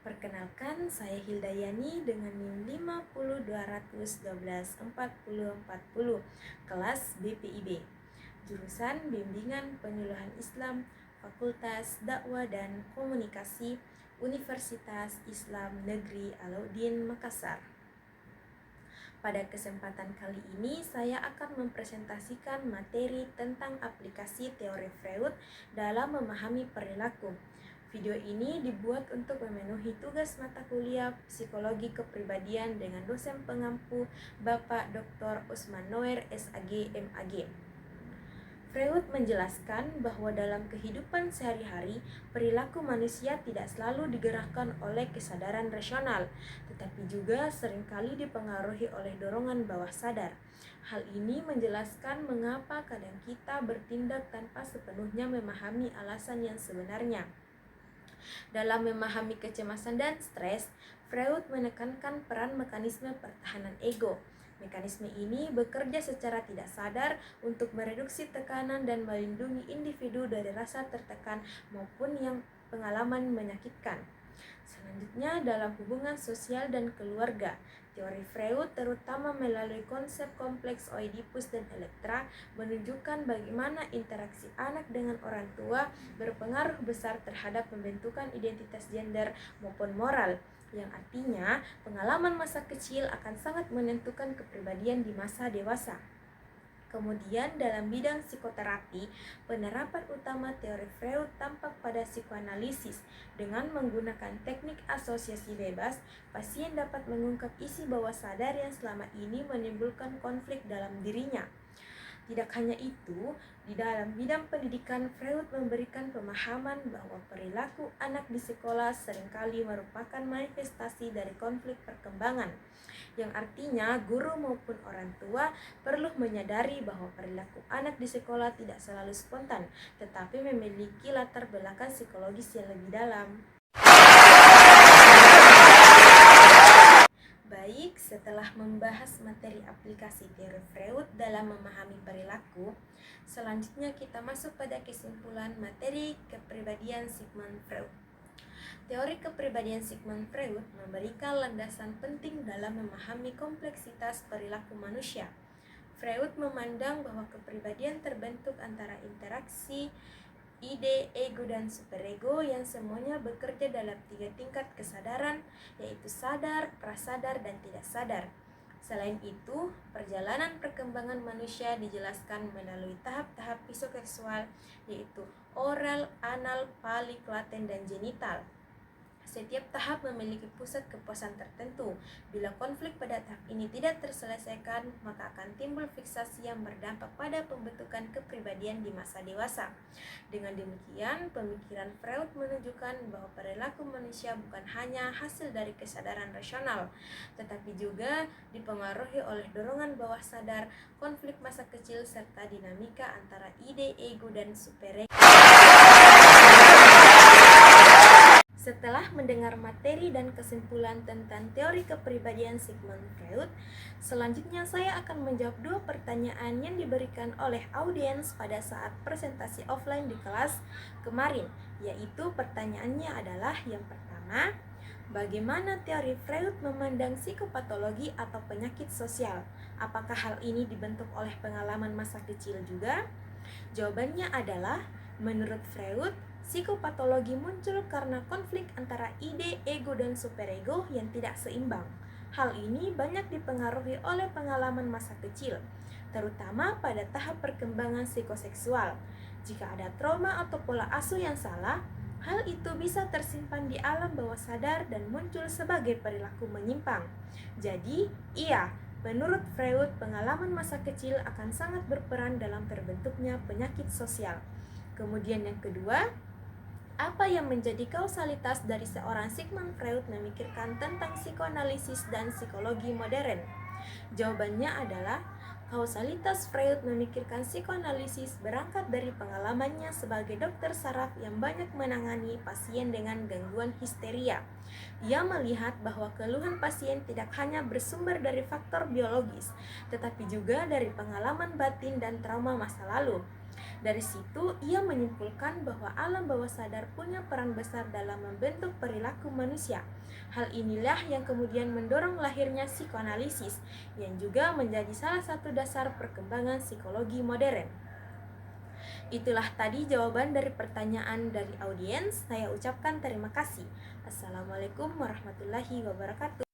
Perkenalkan, saya Hildayani dengan NIM 502124040, kelas BPIB, jurusan Bimbingan Penyuluhan Islam, Fakultas Dakwah dan Komunikasi, Universitas Islam Negeri Alauddin Makassar. Pada kesempatan kali ini, saya akan mempresentasikan materi tentang aplikasi teori Freud dalam memahami perilaku. Video ini dibuat untuk memenuhi tugas mata kuliah Psikologi Kepribadian dengan dosen pengampu Bapak Dr. Usman Noer, SAG, MAG. Freud menjelaskan bahwa dalam kehidupan sehari-hari, perilaku manusia tidak selalu digerakkan oleh kesadaran rasional, tetapi juga seringkali dipengaruhi oleh dorongan bawah sadar. Hal ini menjelaskan mengapa kadang kita bertindak tanpa sepenuhnya memahami alasan yang sebenarnya. Dalam memahami kecemasan dan stres, Freud menekankan peran mekanisme pertahanan ego. Mekanisme ini bekerja secara tidak sadar untuk mereduksi tekanan dan melindungi individu dari rasa tertekan maupun yang pengalaman menyakitkan. Selanjutnya, dalam hubungan sosial dan keluarga, teori Freud terutama melalui konsep kompleks Oedipus dan Elektra menunjukkan bagaimana interaksi anak dengan orang tua berpengaruh besar terhadap pembentukan identitas gender maupun moral, yang artinya pengalaman masa kecil akan sangat menentukan kepribadian di masa dewasa. Kemudian dalam bidang psikoterapi, penerapan utama teori Freud tampak pada psikoanalisis. Dengan menggunakan teknik asosiasi bebas, pasien dapat mengungkap isi bawah sadar yang selama ini menimbulkan konflik dalam dirinya. Tidak hanya itu, di dalam bidang pendidikan, Freud memberikan pemahaman bahwa perilaku anak di sekolah seringkali merupakan manifestasi dari konflik perkembangan, yang artinya guru maupun orang tua perlu menyadari bahwa perilaku anak di sekolah tidak selalu spontan, tetapi memiliki latar belakang psikologis yang lebih dalam. Baik, setelah membahas materi aplikasi teori Freud dalam memahami perilaku, selanjutnya kita masuk pada kesimpulan materi kepribadian Sigmund Freud. Teori kepribadian Sigmund Freud memberikan landasan penting dalam memahami kompleksitas perilaku manusia. Freud memandang bahwa kepribadian terbentuk antara interaksi ide, ego, dan superego yang semuanya bekerja dalam 3 tingkat kesadaran, yaitu sadar, prasadar, dan tidak sadar. Selain itu, perjalanan perkembangan manusia dijelaskan melalui tahap-tahap psikoseksual, yaitu oral, anal, palik, laten, dan genital. Setiap tahap memiliki pusat kepuasan tertentu. Bila konflik pada tahap ini tidak terselesaikan, maka akan timbul fiksasi yang berdampak pada pembentukan kepribadian di masa dewasa. Dengan demikian, pemikiran Freud menunjukkan bahwa perilaku manusia bukan hanya hasil dari kesadaran rasional, tetapi juga dipengaruhi oleh dorongan bawah sadar, konflik masa kecil, serta dinamika antara ide, ego, dan superego. Setelah mendengar materi dan kesimpulan tentang teori kepribadian Sigmund Freud, selanjutnya saya akan menjawab 2 pertanyaan yang diberikan oleh audiens pada saat presentasi offline di kelas kemarin, yaitu pertanyaannya adalah yang pertama, bagaimana teori Freud memandang psikopatologi atau penyakit sosial? Apakah hal ini dibentuk oleh pengalaman masa kecil juga? Jawabannya adalah, menurut Freud, psikopatologi muncul karena konflik antara ide, ego, dan superego yang tidak seimbang. Hal ini banyak dipengaruhi oleh pengalaman masa kecil, terutama pada tahap perkembangan psikoseksual. Jika ada trauma atau pola asuh yang salah, hal itu bisa tersimpan di alam bawah sadar dan muncul sebagai perilaku menyimpang. Jadi, iya, menurut Freud, pengalaman masa kecil akan sangat berperan dalam terbentuknya penyakit sosial. Kemudian yang kedua, apa yang menjadi kausalitas dari seorang Sigmund Freud memikirkan tentang psikoanalisis dan psikologi modern? Jawabannya adalah, kausalitas Freud memikirkan psikoanalisis berangkat dari pengalamannya sebagai dokter saraf yang banyak menangani pasien dengan gangguan histeria. Ia melihat bahwa keluhan pasien tidak hanya bersumber dari faktor biologis, tetapi juga dari pengalaman batin dan trauma masa lalu. Dari situ, ia menyimpulkan bahwa alam bawah sadar punya peran besar dalam membentuk perilaku manusia. Hal inilah yang kemudian mendorong lahirnya psikoanalisis, yang juga menjadi salah satu dasar perkembangan psikologi modern. Itulah tadi jawaban dari pertanyaan dari audiens. Saya ucapkan terima kasih. Assalamualaikum warahmatullahi wabarakatuh.